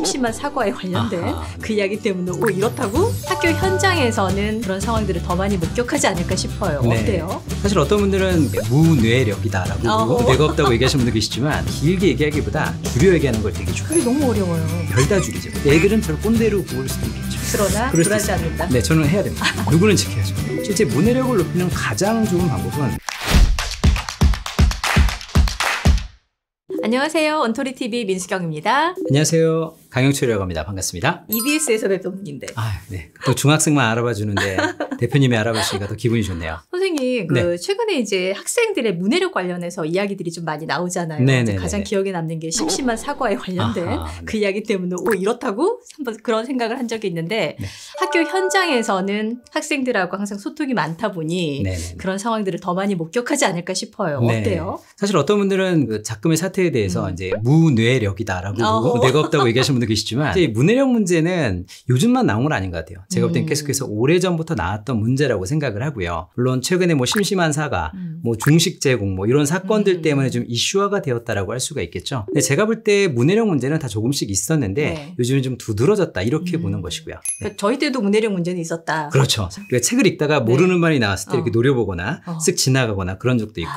심심한 사과에 관련된 그 이야기 때문에 이렇다고 학교 현장에서는 그런 상황들을 더 많이 목격하지 않을까 싶어요. 네. 어때요? 사실 어떤 분들은 무뇌력이다라고 뇌가 없다고 얘기하시는 분도 계시지만 길게 얘기하기보다 줄여 얘기하는 걸 되게 좋아해요. 그게 너무 어려워요. 별다 줄이죠. 애들은 저를 꼰대로 구울 수도 있겠죠. 그러나 굴하지 않는다. 네, 저는 해야 됩니다. 누구는 지켜야죠. 실제 무뇌력을 높이는 가장 좋은 방법은 안녕하세요. 언토리TV 민수경입니다. 안녕하세요. 강영철이라고 합니다. 반갑습니다. EBS에서 뵙던 분인데. 네. 또 중학생만 알아봐 주는데 대표님이 알아보시니까 더 기분이 좋네요. 선생님, 네. 최근에 이제 학생들의 문해력 관련해서 이야기들이 좀 많이 나오잖아요. 네네네네. 가장 기억에 남는 게 심심한 사과에 관련된 그 이야기 때문에 이렇다고 한번 그런 생각을 한 적이 있는데 네. 학교 현장에서는 학생들하고 항상 소통이 많다 보니 네네네. 그런 상황들을 더 많이 목격하지 않을까 싶어요. 네. 어때요? 사실 어떤 분들은 그 작금의 사태에 대해서 이제 무뇌력이다라고 뇌가 없다고 얘기하시는 분도 계시지만 이제 무뇌력 문제는 요즘만 나온 건 아닌 것 같아요. 제가 볼 땐 계속해서 오래전부터 나왔던 문제라고 생각을 하고요. 물론 최근에 뭐 심심한 사과, 뭐 중식 제공 뭐 이런 사건들 때문에 좀 이슈화가 되었다라고 할 수가 있겠죠. 근데 제가 볼 때 무뇌력 문제는 다 조금씩 있었는데 네. 요즘은 좀 두드러졌다 이렇게 보는 것이고요. 네. 그러니까 저희 때도 문해력 문제는 있었다. 그렇죠. 우리가 책을 읽다가 모르는 말이 나왔을 때 이렇게 노려보거나 쓱 지나가거나 그런 적도 있고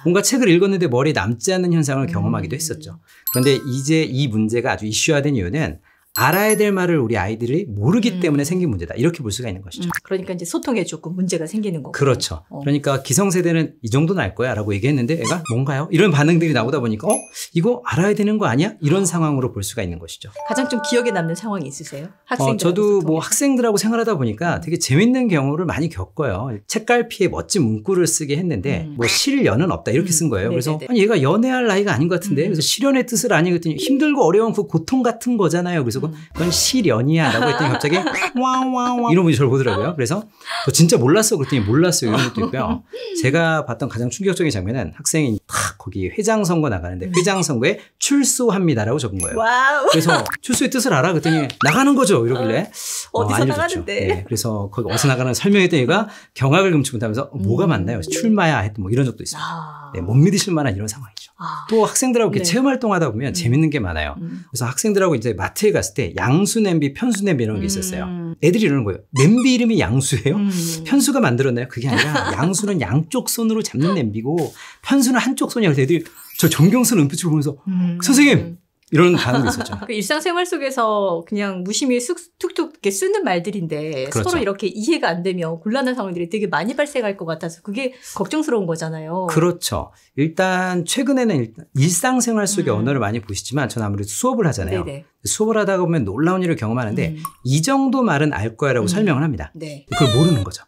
뭔가 책을 읽었는데 머리에 남지 않는 현상을 경험하기도 했었죠. 그런데 이제 이 문제가 아주 이슈화된 이유는 알아야 될 말을 우리 아이들이 모르기 때문에 생긴 문제다. 이렇게 볼 수가 있는 것이죠. 그러니까 이제 소통에 조금 문제가 생기는 거고. 그렇죠. 그러니까 기성세대는 이 정도는 알 거야 라고 얘기했는데 애가 뭔가요? 이런 반응들이 나오다 보니까 이거 알아야 되는 거 아니야? 이런 상황으로 볼 수가 있는 것이죠. 가장 좀 기억에 남는 상황이 있으세요? 학생들 저도 뭐 학생들하고 생활하다 보니까 되게 재밌는 경우를 많이 겪어요. 책갈피에 멋진 문구를 쓰게 했는데 뭐 실연은 없다 이렇게 쓴 거예요. 그래서 아니 얘가 연애할 나이가 아닌 것 같은데 그래서 실연의 뜻을 아니 그랬더니 힘들고 어려운 그 고통 같은 거잖아요. 그래서 그건 실연이야 라고 했더니 갑자기 와와와 이런 분이 저를 보더라고요. 그래서 너 진짜 몰랐어 그랬더니 몰랐어요 이런 것도 있고요. 제가 봤던 가장 충격적인 장면은 학생이 딱 거기 회장 선거 나가는데 회장 선거에 출소합니다라고 적은 거예요. 와우. 그래서 출소의 뜻을 알아 그랬더니 나가는 거죠 이러길래 어디서 알려줬죠. 나가는데. 네, 그래서 거기 어디서 나가는 설명했더니 얘가 경악을 금치 못하면서 뭐가 맞나요? 출마야 했던 뭐 이런 적도 있어요. 네, 못 믿으실 만한 이런 상황이죠. 또 학생들하고 이렇게 체험 활동하다 보면 재밌는 게 많아요. 그래서 학생들하고 이제 마트에 갔을 때 양수 냄비, 편수 냄비 이런 게 있었어요. 애들이 이러는 거예요. 냄비 이름이 양수예요? 편수가 만들었나요? 그게 아니라 양수는 양쪽 손으로 잡는 냄비고 편수는 한쪽 손이야. 그래서 애들이 저 존경스러운 눈빛을 보면서 선생님! 이런 반응이 있었죠. 그 일상생활 속에서 그냥 무심히 툭툭 이렇게 쓰는 말들인데 그렇죠. 서로 이렇게 이해가 안 되면 곤란한 상황들이 되게 많이 발생할 것 같아서 그게 걱정스러운 거잖아요. 그렇죠. 일단 최근에는 일상생활 속의 언어를 많이 보시지만 저는 아무래도 수업을 하잖아요. 네네. 수업을 하다가 보면 놀라운 일을 경험하는데 이 정도 말은 알 거야라고 설명을 합니다. 네. 그걸 모르는 거죠.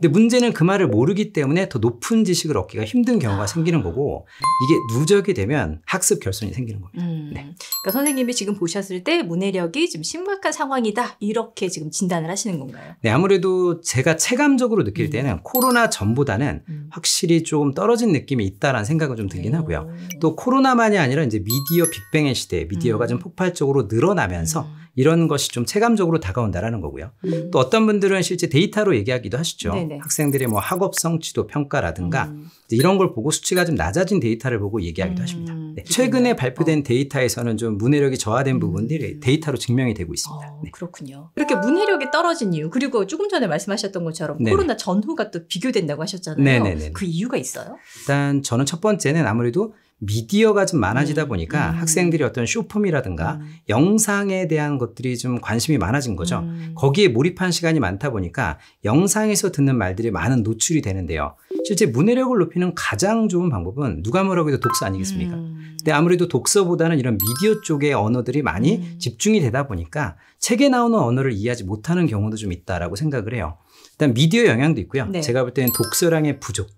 근데 문제는 그 말을 모르기 때문에 더 높은 지식을 얻기가 힘든 경우가 생기는 거고 이게 누적이 되면 학습 결손이 생기는 겁니다. 네. 그러니까 선생님이 지금 보셨을 때 문해력이 좀 심각한 상황이다 이렇게 지금 진단을 하시는 건가요? 네, 아무래도 제가 체감적으로 느낄 때는 코로나 전보다는 확실히 좀 떨어진 느낌이 있다라는 생각은 좀 들긴 하고요. 또 코로나만이 아니라 이제 미디어 빅뱅의 시대에 미디어가 좀 폭발적으로 늘어나면서 이런 것이 좀 체감적으로 다가온다라는 거고요. 또 어떤 분들은 실제 데이터로 얘기하기도 하시죠. 네네. 학생들의 뭐 학업 성취도 평가라든가 이런 걸 보고 수치가 좀 낮아진 데이터를 보고 얘기하기도 하십니다. 네. 최근에 발표된 데이터에서는 좀 문해력이 저하된 부분들이 데이터로 증명이 되고 있습니다. 네. 그렇군요. 이렇게 문해력이 떨어진 이유 그리고 조금 전에 말씀하셨던 것처럼 네네. 코로나 전후가 또 비교된다고 하셨잖아요. 네네네. 그 이유가 있어요? 일단 저는 첫 번째는 아무래도 미디어가 좀 많아지다 보니까 학생들이 어떤 쇼폼이라든가 영상에 대한 것들이 좀 관심이 많아진 거죠. 거기에 몰입한 시간이 많다 보니까 영상에서 듣는 말들이 많은 노출이 되는데요. 실제 문해력을 높이는 가장 좋은 방법은 누가 뭐라고 해도 독서 아니겠습니까? 근데 아무래도 독서보다는 이런 미디어 쪽의 언어들이 많이 집중이 되다 보니까 책에 나오는 언어를 이해하지 못하는 경우도 좀 있다라고 생각을 해요. 일단 미디어 영향도 있고요. 네. 제가 볼 때는 독서량의 부족.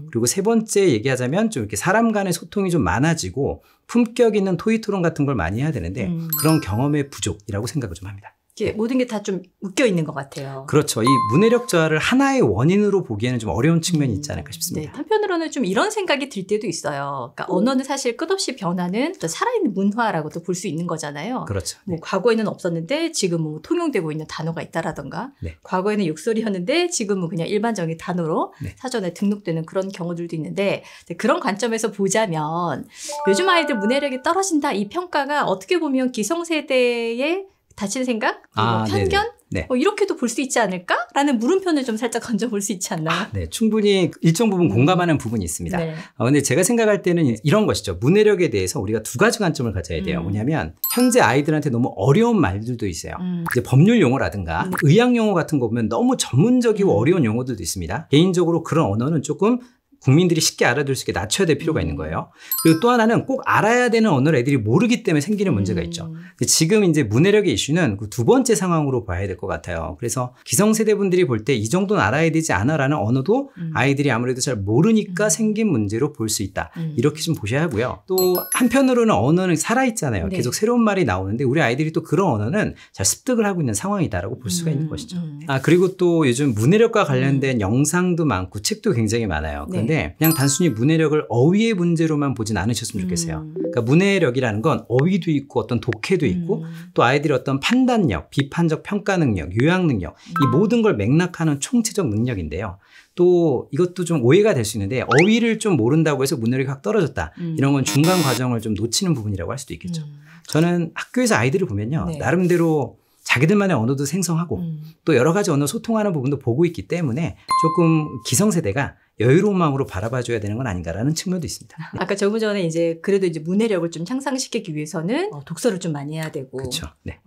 그리고 세 번째 얘기하자면 좀 이렇게 사람 간의 소통이 좀 많아지고 품격 있는 토의 토론 같은 걸 많이 해야 되는데 그런 경험의 부족이라고 생각을 좀 합니다. 모든 게 다 좀 묶여 있는 것 같아요. 그렇죠. 이 문해력 저하를 하나의 원인으로 보기에는 좀 어려운 측면이 있지 않을까 싶습니다. 네, 한편으로는 좀 이런 생각이 들 때도 있어요. 그러니까 언어는 사실 끝없이 변하는 또 살아있는 문화라고도 볼 수 있는 거잖아요. 그렇죠. 뭐 과거에는 없었는데 지금은 뭐 통용되고 있는 단어가 있다라던가 네. 과거에는 욕설이었는데 지금은 그냥 일반적인 단어로 네. 사전에 등록되는 그런 경우들도 있는데 그런 관점에서 보자면 요즘 아이들 문해력이 떨어진다 이 평가가 어떻게 보면 기성세대의 닫힌 생각? 편견? 네. 이렇게도 볼 수 있지 않을까라는 물음표는 좀 살짝 던져볼 수 있지 않나요? 네, 충분히 일정 부분 공감하는 부분이 있습니다. 네. 근데 제가 생각할 때는 이런 것이죠. 문해력에 대해서 우리가 두 가지 관점을 가져야 돼요. 뭐냐면 현재 아이들한테 너무 어려운 말들도 있어요. 이제 법률 용어라든가 의학 용어 같은 거 보면 너무 전문적이고 어려운 용어들도 있습니다. 개인적으로 그런 언어는 조금 국민들이 쉽게 알아들 수 있게 낮춰야 될 필요가 있는 거예요. 그리고 또 하나는 꼭 알아야 되는 언어를 애들이 모르기 때문에 생기는 문제가 있죠. 지금 이제 문해력의 이슈는 그 두 번째 상황으로 봐야 될 것 같아요. 그래서 기성세대 분들이 볼 때 이 정도는 알아야 되지 않아라는 언어도 아이들이 아무래도 잘 모르니까 생긴 문제로 볼 수 있다. 이렇게 좀 보셔야 하고요. 또 한편으로는 언어는 살아있잖아요. 네. 계속 새로운 말이 나오는데 우리 아이들이 또 그런 언어는 잘 습득을 하고 있는 상황이다라고 볼 수가 있는 것이죠. 그리고 또 요즘 문해력과 관련된 영상도 많고 책도 굉장히 많아요. 그런데 그냥 단순히 문해력을 어휘의 문제로만 보진 않으셨으면 좋겠어요. 그러니까 문해력이라는 건 어휘도 있고 어떤 독해도 있고 또 아이들의 어떤 판단력, 비판적 평가 능력, 요약 능력 이 모든 걸 맥락하는 총체적 능력인데요. 또 이것도 좀 오해가 될 수 있는데 어휘를 좀 모른다고 해서 문해력이 확 떨어졌다. 이런 건 중간 과정을 좀 놓치는 부분이라고 할 수도 있겠죠. 저는 학교에서 아이들을 보면요. 네. 나름대로 자기들만의 언어도 생성하고 또 여러 가지 언어 소통하는 부분도 보고 있기 때문에 조금 기성세대가 여유로운 마음으로 바라봐줘야 되는 건 아닌가라는 측면도 있습니다. 네. 아까 조금 전에 그래도 문해력을 좀 향상시키기 위해서는 독서를 좀 많이 해야 되고, 그렇죠. 네.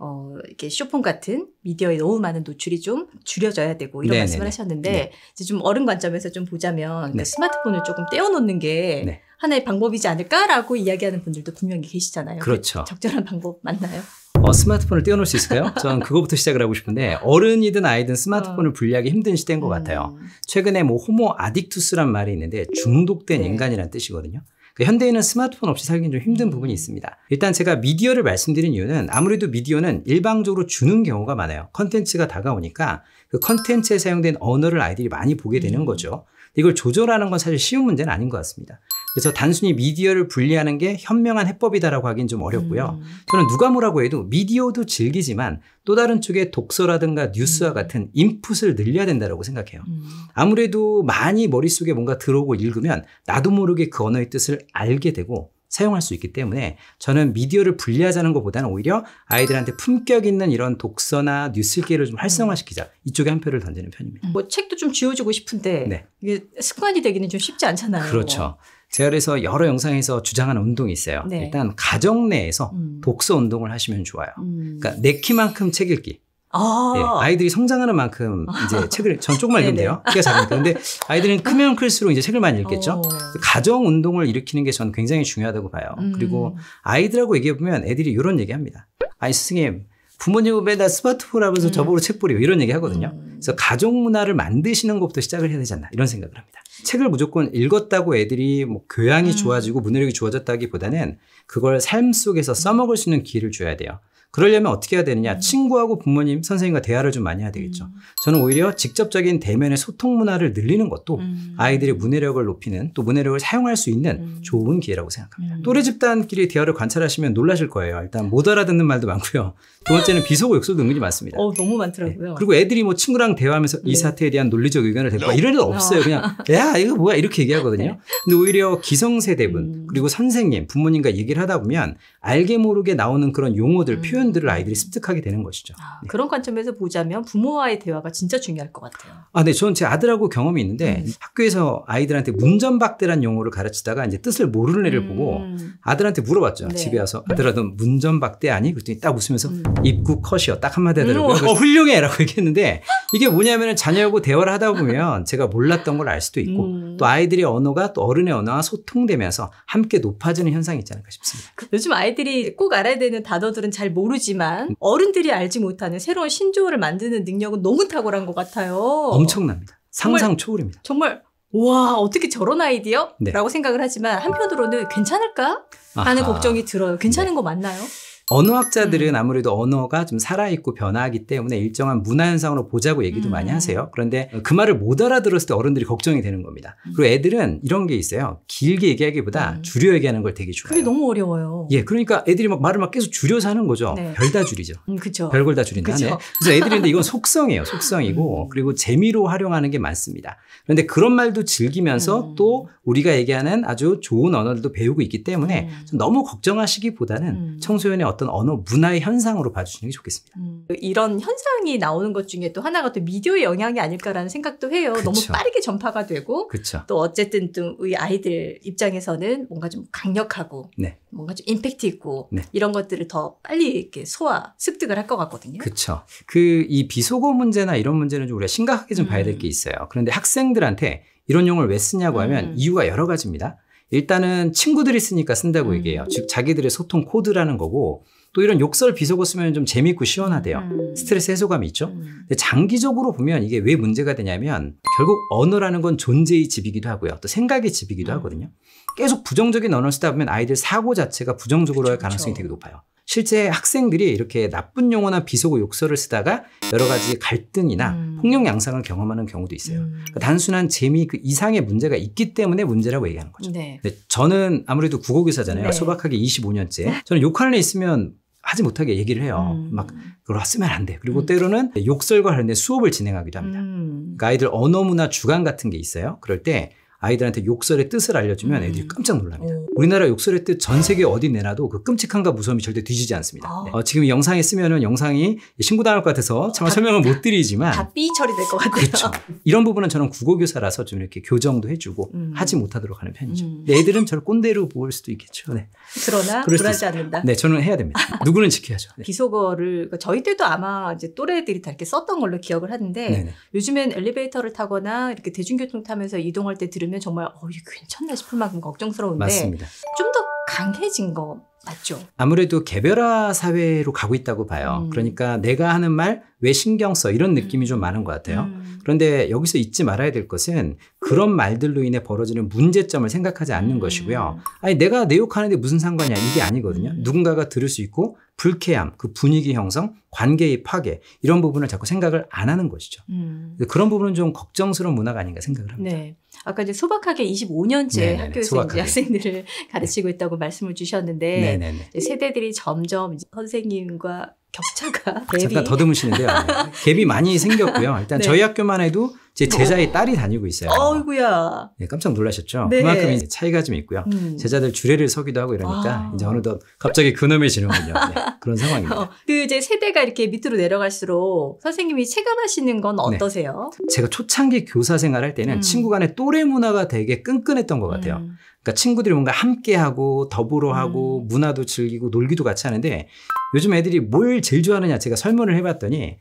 이렇게 쇼폰 같은 미디어에 너무 많은 노출이 좀 줄여져야 되고 이런 말씀을 하셨는데 이제 좀 어른 관점에서 좀 보자면 그 스마트폰을 조금 떼어놓는 게 하나의 방법이지 않을까라고 이야기하는 분들도 분명히 계시잖아요. 그렇죠. 적절한 방법 맞나요? 스마트폰을 떼어놓을 수 있을까요? 저는 그거부터 시작을 하고 싶은데 어른이든 아이든 스마트폰을 분리하기 힘든 시대인 것 같아요. 최근에 호모 아딕투스란 말이 있는데 중독된 인간이라는 뜻이거든요. 현대인은 스마트폰 없이 살기는 좀 힘든 부분이 있습니다. 일단 제가 미디어를 말씀드린 이유는 아무래도 미디어는 일방적으로 주는 경우가 많아요. 컨텐츠가 다가오니까 그 컨텐츠에 사용된 언어를 아이들이 많이 보게 되는 거죠. 이걸 조절하는 건 사실 쉬운 문제는 아닌 것 같습니다. 그래서 단순히 미디어를 분리하는 게 현명한 해법이다라고 하긴 좀 어렵고요. 저는 누가 뭐라고 해도 미디어도 즐기지만 또 다른 쪽에 독서라든가 뉴스와 같은 인풋을 늘려야 된다고 생각해요. 아무래도 많이 머릿속에 뭔가 들어오고 읽으면 나도 모르게 그 언어의 뜻을 알게 되고 사용할 수 있기 때문에 저는 미디어를 분리하자는 것보다는 오히려 아이들한테 품격 있는 이런 독서나 뉴스기를 좀 활성화시키자. 이쪽에 한 표를 던지는 편입니다. 책도 좀 쥐어주고 싶은데 이게 습관이 되기는 좀 쉽지 않잖아요. 그렇죠. 제가 그래서 여러 영상에서 주장하는 운동이 있어요. 일단 가정 내에서 독서 운동을 하시면 좋아요. 그러니까 내 키만큼 책 읽기. 아이들이 성장하는 만큼 이제 책을 전 조금만 읽으면 돼요. 키가 작으니까. 그런데 아이들은 크면 클수록 이제 책을 많이 읽겠죠. 가정 운동을 일으키는 게 저는 굉장히 중요하다고 봐요. 그리고 아이들하고 얘기해 보면 애들이 이런 얘기합니다. 아니 스승님, 부모님은 맨날 스마트폰 하면서 저보고 책 보래요. 이런 얘기 하거든요. 그래서 가족 문화를 만드시는 것부터 시작을 해야 되지 않나 이런 생각을 합니다. 책을 무조건 읽었다고 애들이 교양이 좋아지고 문해력이 좋아졌다기보다는 그걸 삶 속에서 써먹을 수 있는 기회를 줘야 돼요. 그러려면 어떻게 해야 되느냐. 친구하고 부모님, 선생님과 대화를 좀 많이 해야 되겠죠. 저는 오히려 직접적인 대면의 소통 문화를 늘리는 것도 아이들의 문해력을 높이는 또 문해력을 사용할 수 있는 좋은 기회라고 생각합니다. 또래 집단끼리 대화를 관찰하시면 놀라실 거예요. 일단 못 알아듣는 말도 많고요. 두 번째는 비속어 욕설도 은근히 많습니다. 너무 많더라고요. 그리고 애들이 친구랑 대화하면서 이 사태에 대한 논리적 의견을 대고 이런 일 없어요. 그냥 야 이거 뭐야 이렇게 얘기하거든요. 근데 오히려 기성세대분 그리고 선생님, 부모님과 얘기를 하다 보면 알게 모르게 나오는 그런 용어들, 표현들을 아이들이 습득하게 되는 것이죠. 그런 관점에서 보자면 부모와의 대화가 진짜 중요할 것 같아요. 네, 저는 제 아들하고 경험이 있는데 학교에서 아이들한테 문전박대란 용어를 가르치다가 이제 뜻을 모르는 애를 보고 아들한테 물어봤죠. 집에 와서 아들아 너 문전박대 아니? 그랬더니 딱 웃으면서 입구 컷이요. 딱 한마디 하더라고요. 훌륭해 라고 얘기했는데 이게 뭐냐면 자녀하고 대화를 하다 보면 제가 몰랐던 걸 알 수도 있고 또 아이들의 언어가 또 어른의 언어와 소통되면서 함께 높아지는 현상이 있지 않을까 싶습니다. 요즘 아이들이 꼭 알아야 되는 단어들은 잘 모르지만 어른들이 알지 못하는 새로운 신조어를 만드는 능력은 너무 탁월한 것 같아요. 엄청납니다. 상상 초월입니다. 정말 와 어떻게 저런 아이디어? 라고 생각을 하지만 한편으로는 괜찮을까? 하는 걱정이 들어요. 괜찮은 거 맞나요? 언어학자들은 아무래도 언어가 좀 살아있고 변화하기 때문에 일정한 문화 현상으로 보자고 얘기도 많이 하세요. 그런데 그 말을 못 알아들었을 때 어른들이 걱정이 되는 겁니다. 그리고 애들은 이런 게 있어요. 길게 얘기하기보다 줄여 얘기하는 걸 되게 좋아해요. 그게 너무 어려워요. 예, 그러니까 애들이 막 말을 막 계속 줄여서 하는 거죠. 네. 별 다 줄이죠. 그쵸. 별걸 다 줄인다. 네. 그래서 애들이 근데 이건 속성이에요. 속성이고 그리고 재미로 활용하는 게 많습니다. 그런데 그런 말도 즐기면서 또 우리가 얘기하는 아주 좋은 언어들도 배우고 있기 때문에 좀 너무 걱정하시기보다는 청소년의 어떤 언어 문화의 현상으로 봐주시는 게 좋겠습니다. 이런 현상이 나오는 것 중에 또 하나가 또 미디어의 영향이 아닐까라는 생각도 해요. 그쵸. 너무 빠르게 전파가 되고 그쵸. 또 어쨌든 또 우리 아이들 입장에서는 뭔가 좀 강력하고 네. 뭔가 좀 임팩트 있고 네. 이런 것들을 더 빨리 이렇게 소화, 습득을 할 것 같거든요. 그렇죠. 이 비속어 문제나 이런 문제는 좀 우리가 심각하게 좀 봐야 될 게 있어요. 그런데 학생들한테 이런 용어를 왜 쓰냐고 하면 이유가 여러 가지입니다. 일단은 친구들이 쓰니까 쓴다고 얘기해요. 즉 자기들의 소통 코드라는 거고 또 이런 욕설 비속어 쓰면 좀 재미있고 시원하대요. 스트레스 해소감이 있죠. 근데 장기적으로 보면 이게 왜 문제가 되냐면 결국 언어라는 건 존재의 집이기도 하고요. 또 생각의 집이기도 하거든요. 계속 부정적인 언어를 쓰다 보면 아이들 사고 자체가 부정적으로 할 가능성이 되게 높아요. 실제 학생들이 이렇게 나쁜 용어나 비속어 욕설을 쓰다가 여러 가지 갈등이나 폭력 양상을 경험하는 경우도 있어요. 그러니까 단순한 재미 그 이상의 문제가 있기 때문에 문제라고 얘기하는 거죠. 네. 근데 저는 아무래도 국어교사잖아요. 네. 소박하게 25년째. 저는 욕하는 애 있으면 하지 못하게 얘기를 해요. 막 그걸 쓰면 안 돼. 그리고 때로는 욕설과 관련된 수업을 진행하기도 합니다. 그러니까 아이들 언어 문화 주간 같은 게 있어요. 그럴 때 아이들한테 욕설의 뜻을 알려주면 애들이 깜짝 놀랍니다. 우리나라 욕설의 뜻 전 세계 어디 내놔도 그 끔찍함과 무서움이 절대 뒤지지 않습니다. 네. 지금 영상에 쓰면은 영상이 신고당할 것 같아서 차마 설명을 못 드리지만 다 삐 처리될 것 같아요. 그렇죠. 이런 부분은 저는 국어교사라서 좀 이렇게 교정도 해주고 하지 못하도록 하는 편이죠. 근데 애들은 저를 꼰대로 볼 수도 있겠죠. 네. 그러나 불하지 않는다. 네, 저는 해야 됩니다. 누구는 지켜야죠. 네. 비속어를 저희 때도 아마 이제 또래들이 다 이렇게 썼던 걸로 기억을 하는데 네네. 요즘엔 엘리베이터를 타거나 이렇게 대중교통 타면서 이동할 때 들으면 정말 이게 괜찮나 싶을 만큼 걱정스러운데 맞습니다. 좀 더 강해진 거 맞죠? 아무래도 개별화 사회로 가고 있다고 봐요. 그러니까 내가 하는 말 왜 신경 써 이런 느낌이 좀 많은 것 같아요. 그런데 여기서 잊지 말아야 될 것은 그런 말들로 인해 벌어지는 문제점을 생각하지 않는 것이고요. 아니 내가 내 욕하는데 무슨 상관이야 이게 아니거든요. 누군가가 들을 수 있고 불쾌함, 그 분위기 형성, 관계의 파괴 이런 부분을 자꾸 생각을 안 하는 것이죠. 그런 부분은 좀 걱정스러운 문화가 아닌가 생각을 합니다. 네. 아까 이제 소박하게 25년째 네네네, 학교에서 소박하게. 이제 학생들을 가르치고 있다고 말씀을 주셨는데 네네네. 이제 세대들이 점점 이제 선생님과 격차가 갭이 잠깐 더듬으시는데요. 갭이 많이 생겼고요. 일단 네. 저희 학교만 해도 제 제자의 딸이 다니고 있어요. 어이구야. 네, 깜짝 놀라셨죠? 네. 그만큼 이제 차이가 좀 있고요. 제자들 주례를 서기도 하고 이러니까 이제 어느덧 갑자기 근엄해지는군요. 네, 그런 상황입니다. 그 이제 세대가 이렇게 밑으로 내려갈수록 선생님이 체감하시는 건 어떠세요? 제가 초창기 교사 생활할 때는 친구 간의 또래 문화가 되게 끈끈했던 것 같아요. 그러니까 친구들이 뭔가 함께하고 더불어하고 문화도 즐기고 놀기도 같이 하는데 요즘 애들이 뭘 제일 좋아하느냐 제가 설문을 해봤더니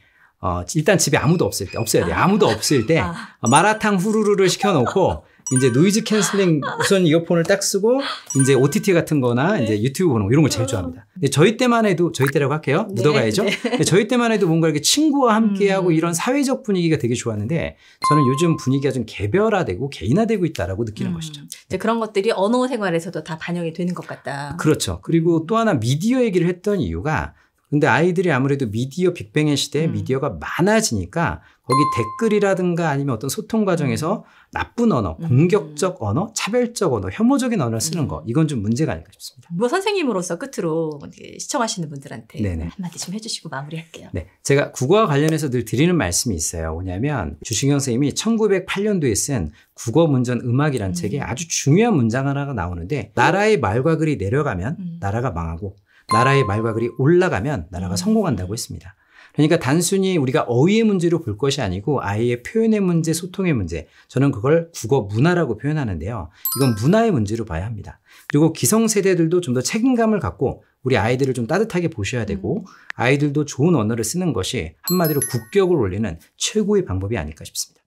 일단 집에 아무도 없을 때 없어야 돼요. 아무도 없을 때 마라탕 후루루를 시켜놓고 이제 노이즈 캔슬링 우선 이어폰을 딱 쓰고 이제 OTT 같은 거나 이제 유튜브 보는 거 이런 걸 제일 좋아합니다. 근데 저희 때만 해도 저희 때라고 할게요. 묻어가야죠. 근데 저희 때만 해도 뭔가 이렇게 친구와 함께하고 이런 사회적 분위기가 되게 좋았는데 저는 요즘 분위기가 좀 개별화되고 개인화되고 있다라고 느끼는 것이죠. 이제 그런 것들이 언어 생활에서도 다 반영이 되는 것 같다. 그렇죠. 그리고 또 하나 미디어 얘기를 했던 이유가 근데 아이들이 아무래도 미디어 빅뱅의 시대에 미디어가 많아지니까 거기 댓글이라든가 아니면 어떤 소통 과정에서 나쁜 언어, 공격적 언어, 차별적 언어, 혐오적인 언어를 쓰는 거 이건 좀 문제가 아닐까 싶습니다. 뭐 선생님으로서 끝으로 시청하시는 분들한테 네네. 한마디 좀 해주시고 마무리할게요. 네, 제가 국어와 관련해서 늘 드리는 말씀이 있어요. 뭐냐면 주신경 선생님이 1908년도에 쓴 국어 문전 음악이라는 책에 아주 중요한 문장 하나가 나오는데 나라의 말과 글이 내려가면 나라가 망하고 나라의 말과 글이 올라가면 나라가 성공한다고 했습니다. 그러니까 단순히 우리가 어휘의 문제로 볼 것이 아니고 아이의 표현의 문제, 소통의 문제. 저는 그걸 국어 문화라고 표현하는데요. 이건 문화의 문제로 봐야 합니다. 그리고 기성세대들도 좀 더 책임감을 갖고 우리 아이들을 좀 따뜻하게 보셔야 되고 아이들도 좋은 언어를 쓰는 것이 한마디로 국격을 올리는 최고의 방법이 아닐까 싶습니다.